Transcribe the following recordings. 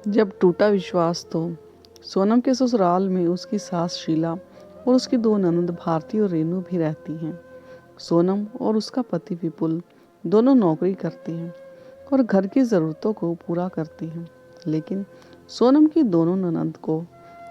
जब टूटा विश्वास तो सोनम के ससुराल में उसकी सास शीला और उसकी दो ननद भारती और रेनू भी रहती हैं। सोनम और उसका पति विपुल दोनों नौकरी करते हैं और घर की ज़रूरतों को पूरा करती हैं। लेकिन सोनम की दोनों ननद को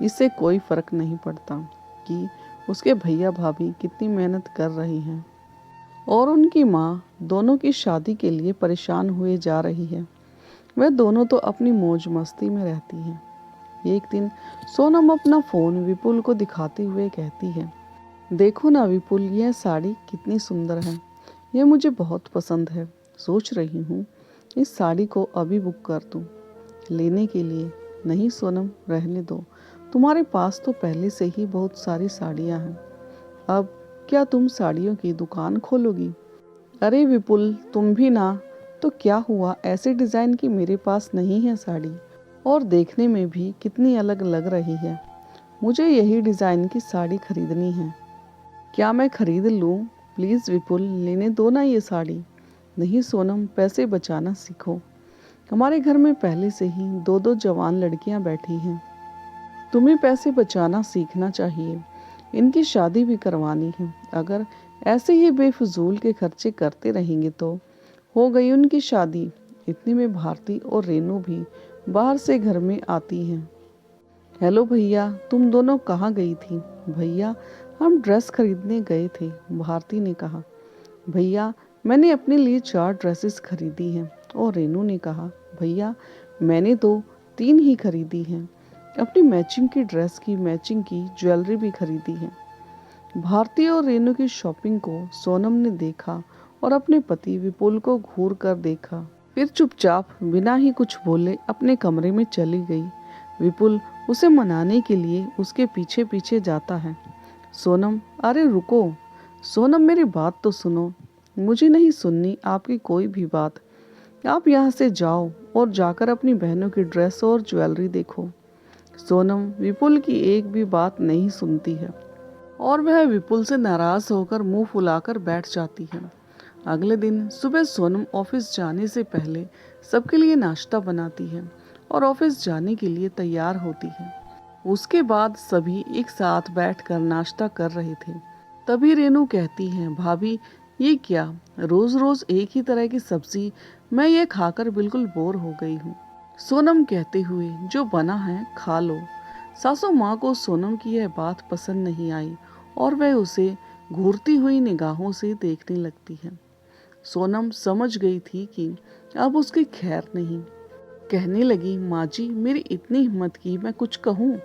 इससे कोई फर्क नहीं पड़ता कि उसके भैया भाभी कितनी मेहनत कर रही हैं और उनकी माँ दोनों की शादी के लिए परेशान हुए जा रही है। वह दोनों तो अपनी मौज मस्ती में रहती हैं। एक दिन सोनम अपना फ़ोन विपुल को दिखाते हुए कहती है, देखो ना विपुल, यह साड़ी कितनी सुंदर है। यह मुझे बहुत पसंद है। सोच रही हूँ इस साड़ी को अभी बुक कर दूँ लेने के लिए। नहीं सोनम, रहने दो। तुम्हारे पास तो पहले से ही बहुत सारी साड़ियाँ हैं। अब क्या तुम साड़ियों की दुकान खोलोगी? अरे विपुल, तुम भी ना। तो क्या हुआ, ऐसे डिज़ाइन की मेरे पास नहीं है साड़ी, और देखने में भी कितनी अलग लग रही है। मुझे यही डिज़ाइन की साड़ी खरीदनी है। क्या मैं खरीद लूँ? प्लीज़ विपुल, लेने दो ना ये साड़ी। नहीं सोनम, पैसे बचाना सीखो। हमारे घर में पहले से ही दो दो जवान लड़कियां बैठी हैं। तुम्हें पैसे बचाना सीखना चाहिए। इनकी शादी भी करवानी है। अगर ऐसे ही बेफजूल के खर्चे करते रहेंगे तो हो गई उनकी शादी। इतने में भारती और रेनू भी बाहर से घर में आती हैं। हेलो भैया, तुम दोनों कहाँ गई थी? भैया, हम ड्रेस खरीदने गए थे, भारती ने कहा। भैया, मैंने अपने लिए 4 ड्रेसेस खरीदी हैं। और रेनू ने कहा, भैया, मैंने तो 3 ही खरीदी हैं। अपनी मैचिंग की ड्रेस की मैचिंग की ज्वेलरी भी खरीदी है। भारती और रेनू की शॉपिंग को सोनम ने देखा और अपने पति विपुल को घूर कर देखा। फिर चुपचाप बिना ही कुछ बोले अपने कमरे में चली गई। विपुल उसे मनाने के लिए उसके पीछे पीछे जाता है। सोनम, अरे रुको। सोनम, मेरी बात तो सुनो। मुझे नहीं सुननी आपकी कोई भी बात। आप यहाँ से जाओ और जाकर अपनी बहनों की ड्रेस और ज्वेलरी देखो। सोनम विपुल की एक भी बात नहीं सुनती है और वह विपुल से नाराज होकर मुंह फुलाकर बैठ जाती है। अगले दिन सुबह सोनम ऑफिस जाने से पहले सबके लिए नाश्ता बनाती है और ऑफिस जाने के लिए तैयार होती है। उसके बाद सभी एक साथ बैठकर नाश्ता कर रहे थे। तभी रेनू कहती है, भाभी, ये क्या, रोज रोज एक ही तरह की सब्जी? मैं ये खाकर बिल्कुल बोर हो गई हूँ। सोनम कहते हुए, जो बना है खा लो। सासू माँ को सोनम की यह बात पसंद नहीं आई और वह उसे घूरती हुई निगाहों से देखने लगती है। सोनम समझ गई थी कि अब उसकी खैर नहीं। कहने लगी, माँ जी, मेरी इतनी हिम्मत की मैं कुछ कहूँ?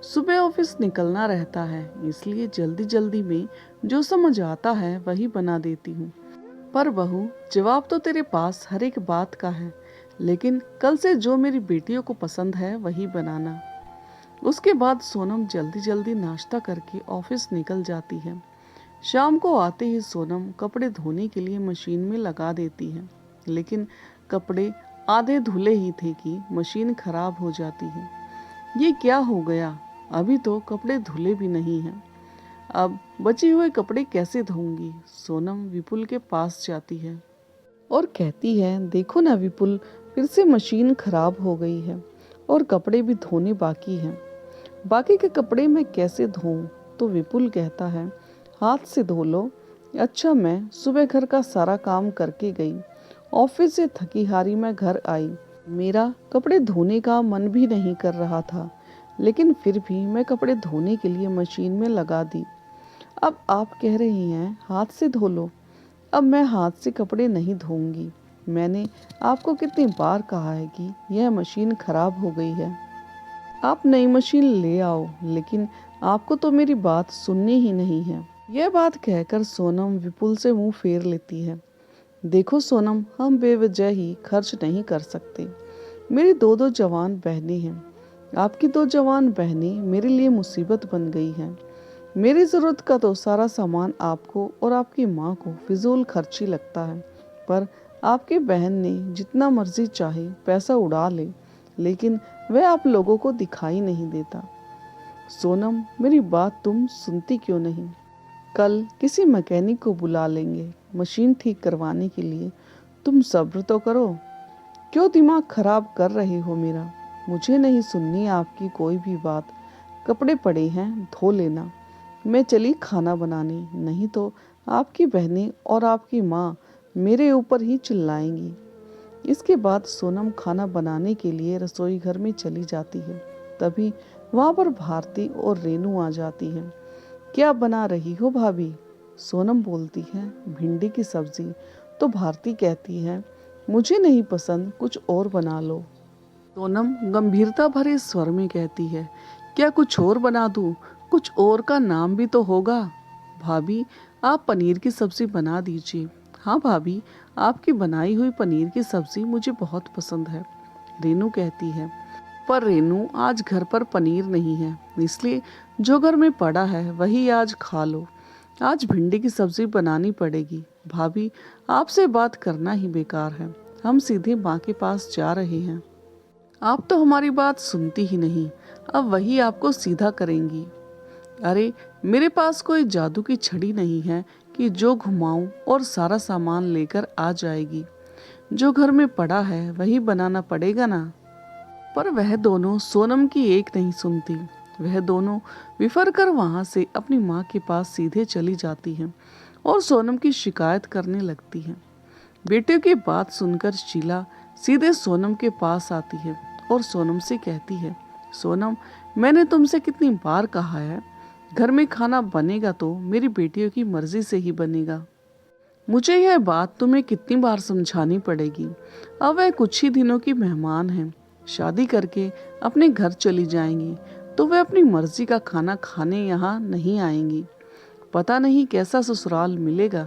सुबह ऑफिस निकलना रहता है, इसलिए जल्दी जल्दी में जो समझ आता है वही बना देती हूँ। पर बहू, जवाब तो तेरे पास हर एक बात का है, लेकिन कल से जो मेरी बेटियों को पसंद है वही बनाना। उसके बाद सोनम जल्दी जल्दी नाश्ता करके ऑफिस निकल जाती है। शाम को आते ही सोनम कपड़े धोने के लिए मशीन में लगा देती है, लेकिन कपड़े आधे धुले ही थे कि मशीन खराब हो जाती है। ये क्या हो गया? अभी तो कपड़े धुले भी नहीं हैं। अब बचे हुए कपड़े कैसे धोऊंगी? सोनम विपुल के पास जाती है और कहती है, देखो ना विपुल, फिर से मशीन खराब हो गई है और कपड़े भी धोने बाकी हैं। बाकी के कपड़े मैं कैसे धोऊं? तो विपुल कहता है, हाथ से धो लो। अच्छा, मैं सुबह घर का सारा काम करके गई। ऑफिस से थकी हारी मैं घर आई। मेरा कपड़े धोने का मन भी नहीं कर रहा था, लेकिन फिर भी मैं कपड़े धोने के लिए मशीन में लगा दी। अब आप कह रही हैं हाथ से धो लो। अब मैं हाथ से कपड़े नहीं धोऊंगी। मैंने आपको कितनी बार कहा है कि यह मशीन खराब हो गई है, आप नई मशीन ले आओ, लेकिन आपको तो मेरी बात सुननी ही नहीं है। यह बात कहकर सोनम विपुल से मुंह फेर लेती है। देखो सोनम, हम बेवजह ही खर्च नहीं कर सकते। मेरी दो दो जवान बहनें हैं। आपकी दो जवान बहनें मेरे लिए मुसीबत बन गई हैं। मेरी ज़रूरत का तो सारा सामान आपको और आपकी माँ को फिजूल खर्ची लगता है, पर आपकी बहन ने जितना मर्जी चाहे पैसा उड़ा ले, लेकिन वह आप लोगों को दिखाई नहीं देता। सोनम, मेरी बात तुम सुनती क्यों नहीं? कल किसी मैकेनिक को बुला लेंगे मशीन ठीक करवाने के लिए। तुम सब्र तो करो। क्यों दिमाग खराब कर रहे हो मेरा? मुझे नहीं सुननी आपकी कोई भी बात। कपड़े पड़े हैं, धो लेना। मैं चली खाना बनाने, नहीं तो आपकी बहनें और आपकी माँ मेरे ऊपर ही चिल्लाएंगी। इसके बाद सोनम खाना बनाने के लिए रसोई घर में चली जाती है। तभी वहाँ पर भारती और रेनू आ जाती है। क्या बना रही हो भाभी? सोनम बोलती है, भिंडी की सब्जी। तो भारती कहती है, मुझे नहीं पसंद, कुछ और बना लो। सोनम गंभीरता भरे स्वर में कहती है, क्या कुछ और बना दूं? कुछ और का नाम भी तो होगा। भाभी, आप पनीर की सब्जी बना दीजिए। हाँ भाभी, आपकी बनाई हुई पनीर की सब्जी मुझे बहुत पसंद है, रेनू कहती है। पर रेनू, आज घर पर पनीर नहीं है, इसलिए जो घर में पड़ा है वही आज खा लो। आज भिंडी की सब्जी बनानी पड़ेगी। भाभी, आपसे बात करना ही बेकार है। हम सीधे माँ के पास जा रहे हैं। आप तो हमारी बात सुनती ही नहीं, अब वही आपको सीधा करेंगी। अरे, मेरे पास कोई जादू की छड़ी नहीं है कि जो घुमाऊं और सारा सामान लेकर आ जाएगी। जो घर में पड़ा है वही बनाना पड़ेगा ना। पर वह दोनों सोनम की एक नहीं सुनती। वह दोनों विफर कर वहां से अपनी माँ के पास सीधे चली जाती हैं और सोनम की शिकायत करने लगती हैं। बेटे की बात सुनकर शीला सीधे सोनम के पास आती है और सोनम से कहती है, सोनम, मैंने तुमसे कितनी बार कहा है, घर में खाना बनेगा तो मेरी बेटियों की मर्जी से ही बनेगा। मुझे यह बात तुम्हें कितनी बार समझानी पड़ेगी। अब वह कुछ ही दिनों की मेहमान हैं, शादी करके अपने घर चली जाएंगी तो वह अपनी मर्जी का खाना खाने यहाँ नहीं आएंगी। पता नहीं कैसा ससुराल मिलेगा।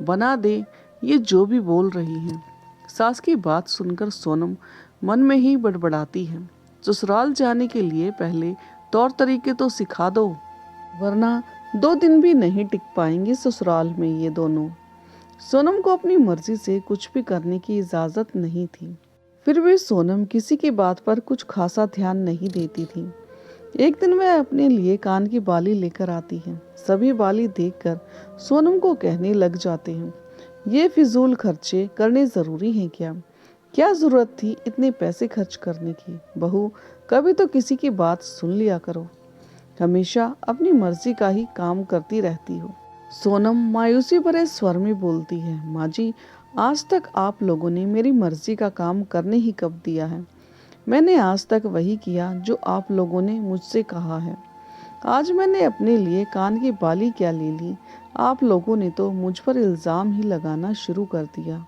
बना दे ये जो भी बोल रही हैं। सास की बात सुनकर सोनम मन में ही बड़बड़ाती है, ससुराल जाने के लिए पहले तौर तरीके तो सिखा दो, वरना 2 दिन भी नहीं टिक पाएंगे ससुराल में ये दोनों। सोनम को अपनी मर्जी से कुछ भी करने की इजाजत नहीं थी, फिर भी सोनम किसी की बात पर कुछ खासा ध्यान नहीं देती थी। एक दिन वह अपने लिए कान की बाली लेकर आती है। सभी बाली देखकर सोनम को कहने लग जाते हैं, ये फिजूल खर्चे करने जरूरी हैं क्या? क्या जरूरत थी इतने पैसे खर्च करने की? बहू, कभी तो किसी की बात सुन लिया करो। हमेशा अपनी मर्जी का ही काम करती रहती हो। सोनम मायूसी भरे स्वर में बोलती है, माँ जी, आज तक आप लोगों ने मेरी मर्जी का काम करने ही कब दिया है? मैंने आज तक वही किया जो आप लोगों ने मुझसे कहा है। आज मैंने अपने लिए कान की बाली क्या ले ली, आप लोगों ने तो मुझ पर इल्ज़ाम ही लगाना शुरू कर दिया।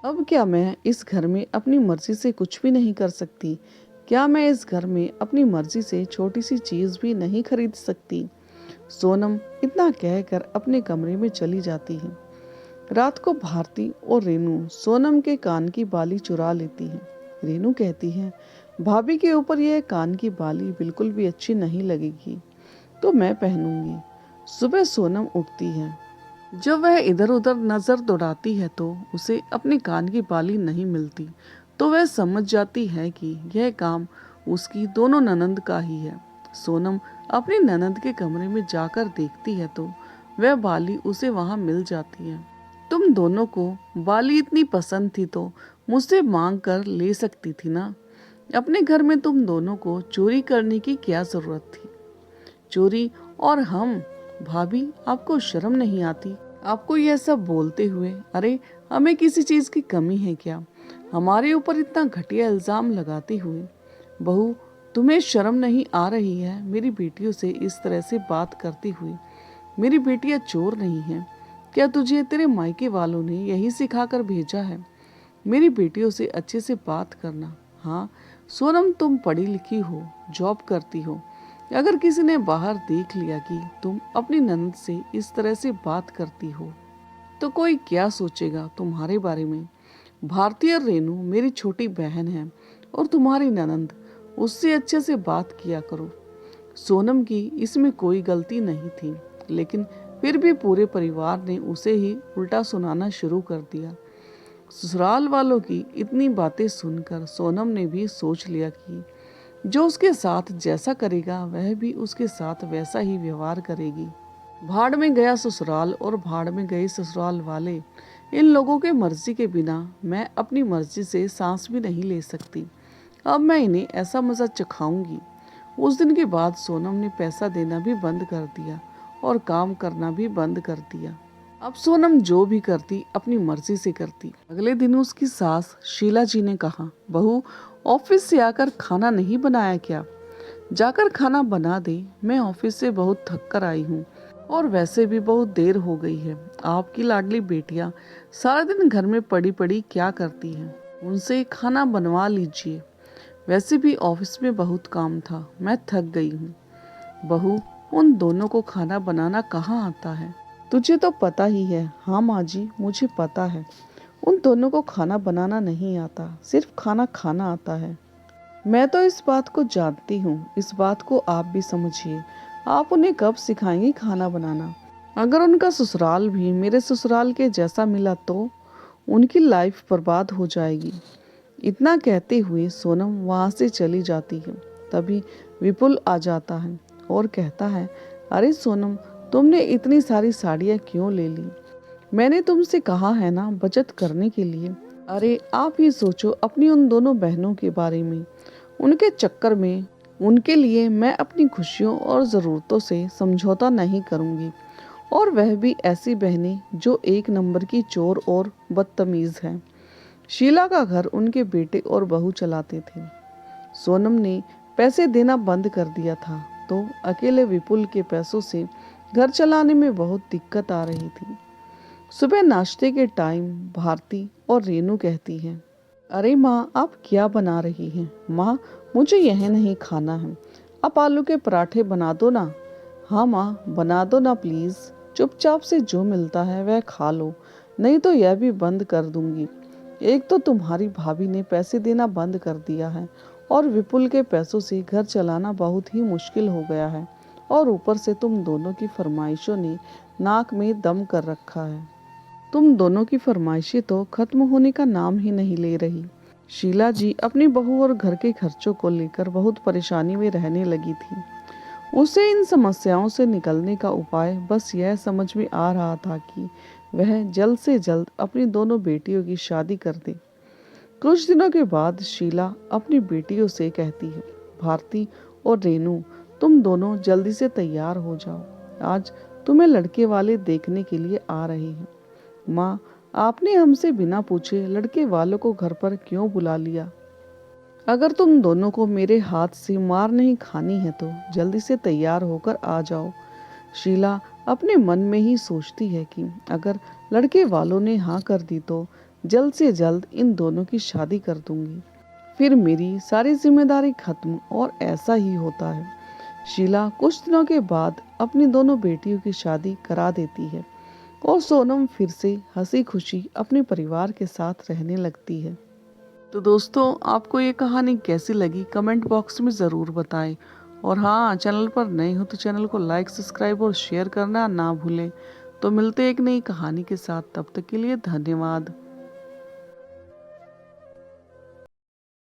अब क्या मैं इस घर में अपनी मर्जी से कुछ भी नहीं कर सकती? क्या मैं इस घर में अपनी मर्जी से छोटी सी चीज़ भी नहीं खरीद सकती? सोनम इतना कहकर अपने कमरे में चली जाती है। रात को भारती और रेनू सोनम के कान की बाली चुरा लेती है। रेनू कहती है, भाभी के ऊपर यह कान की बाली बिल्कुल भी अच्छी नहीं लगेगी, तो मैं पहनूंगी। सुबह सोनम उठती है। जब वह इधर उधर नजर दौड़ाती है तो उसे अपनी कान की बाली नहीं मिलती, तो वह समझ जाती है कि यह काम उसकी दोनों ननंद का ही है। सोनम अपनी ननंद के कमरे में जाकर देखती है तो वह बाली उसे वहां मिल जाती है। तुम दोनों को बाली इतनी पसंद थी तो मुझसे मांग कर ले सकती थी ना। अपने घर में तुम दोनों को चोरी करने की क्या जरूरत थी? चोरी और हम? भाभी, आपको शर्म नहीं आती? आपको यह सब बोलते हुए, अरे हमें किसी चीज की कमी है क्या? हमारे ऊपर इतना घटिया इल्जाम लगाते हुए। बहू, तुम्हें शर्म नहीं आ रही है मेरी बेटियों से इस तरह से बात करते हुए? मेरी बेटियां चोर नहीं हैं। क्या तुझे तेरे मायके वालों ने यही सिखाकर भेजा है? मेरी बेटियों से अच्छे से बात करना। हाँ सोनम, तुम पढ़ी लिखी हो, जॉब करती हो। अगर किसी ने बाहर देख लिया कि तुम अपनी ननद से इस तरह से बात करती हो तो कोई क्या सोचेगा तुम्हारे बारे में? भारती और रेनू मेरी छोटी बहन है और तुम्हारी ननद, उससे अच्छे से बात किया करो। सोनम की इसमें कोई गलती नहीं थी, लेकिन फिर भी पूरे परिवार ने उसे ही उल्टा सुनाना शुरू कर दिया। ससुराल वालों की इतनी बातें सुनकर सोनम ने भी सोच लिया कि जो उसके साथ जैसा करेगा वह भी उसके साथ वैसा ही व्यवहार करेगी। भाड़ में गया ससुराल और भाड़ में गए ससुराल वाले। इन लोगों के मर्जी के बिना मैं अपनी मर्जी से सांस भी नहीं ले सकती। अब मैं इन्हें ऐसा मज़ा चखाऊंगी। उस दिन के बाद सोनम ने पैसा देना भी बंद कर दिया और काम करना भी बंद कर दिया। अब सोनम जो भी करती अपनी मर्जी से करती। अगले दिन उसकी सास शीला जी ने कहा, बहू ऑफिस से आकर खाना नहीं बनाया क्या? जाकर खाना बना दे, मैं ऑफिस से बहुत थक कर आई हूँ और वैसे भी बहुत देर हो गई है। आपकी लाडली बेटियाँ सारा दिन घर में पड़ी पड़ी क्या करती हैं? उनसे खाना बनवा लीजिए। वैसे भी ऑफिस में बहुत काम था, मैं थक गई हूँ। बहू, उन दोनों को खाना बनाना कहाँ आता है? तुझे तो पता ही है। हाँ माँ जी, मुझे पता है। उन दोनों को खाना बनाना नहीं आता, सिर्फ खाना खाना आता है। मैं तो इस बात को जानती हूँ, इस बात को आप भी समझिए। आप उन्हें कब सिखाएंगी खाना बनाना? अगर उनका ससुराल भी मेरे ससुराल के जैसा मिला तो उनकी लाइफ बर्बाद हो जाएगी। इतना कहते हुए सोनम वहाँ से चली जाती है। तभी विपुल आ जाता है और कहता है, अरे सोनम, तुमने इतनी सारी साड़ियाँ क्यों ले ली? मैंने तुमसे कहा है ना बचत करने के लिए। अरे आप ही सोचो अपनी उन दोनों बहनों के बारे में। उनके चक्कर में उनके लिए मैं अपनी खुशियों और ज़रूरतों से समझौता नहीं करूँगी। और वह भी ऐसी बहनें जो एक नंबर की चोर और बदतमीज़ हैं। शीला का घर उनके बेटे और बहू चलाते थे। सोनम ने पैसे देना बंद कर दिया था तो अकेले विपुल के पैसों से घर चलाने में बहुत दिक्कत आ रही थी। सुबह नाश्ते के टाइम भारती और रेनू कहती हैं, अरे माँ, आप क्या बना रही हैं? माँ, मुझे यह नहीं खाना है, आप आलू के पराठे बना दो ना। हाँ माँ, बना दो ना प्लीज़। चुपचाप से जो मिलता है वह खा लो, नहीं तो यह भी बंद कर दूंगी। एक तो तुम्हारी भाभी ने पैसे देना बंद कर दिया है और विपुल के पैसों से घर चलाना बहुत ही मुश्किल हो गया है, और ऊपर से तुम दोनों की फरमाइशों ने नाक में दम कर रखा है। तुम दोनों की फरमाइशें तो खत्म होने का नाम ही नहीं ले रही। शीला जी अपनी बहू और घर के खर्चों को लेकर बहुत परेशानी में रहने लगी थी। उसे इन समस्याओं से निकलने का उपाय बस यह समझ में आ रहा था कि वह जल्द से जल्द अपनी दोनों बेटियों की शादी कर दे। कुछ दिनों के बाद शीला अपनी बेटियों से कहती है, भारती और रेनू, तुम दोनों जल्दी से तैयार हो जाओ, आज तुम्हें लड़के वाले देखने के लिए आ रहे हैं। माँ, आपने हमसे बिना पूछे लड़के वालों को घर पर क्यों बुला लिया? अगर तुम दोनों को मेरे हाथ से मार नहीं खानी है तो जल्दी से तैयार होकर आ जाओ। शीला अपने मन में ही सोचती है कि अगर लड़के वालों ने हाँ कर दी तो जल्द से जल्द इन दोनों की शादी कर दूंगी, फिर मेरी सारी जिम्मेदारी खत्म। और ऐसा ही होता है। शीला कुछ दिनों के बाद अपनी दोनों बेटियों की शादी करा देती है और सोनम फिर से हंसी खुशी अपने परिवार के साथ रहने लगती है। तो दोस्तों, आपको ये कहानी कैसी लगी कमेंट बॉक्स में ज़रूर बताएं। और हाँ, चैनल पर नए हो तो चैनल को लाइक, सब्सक्राइब और शेयर करना ना भूलें। तो मिलते हैं एक नई कहानी के साथ, तब तक के लिए धन्यवाद।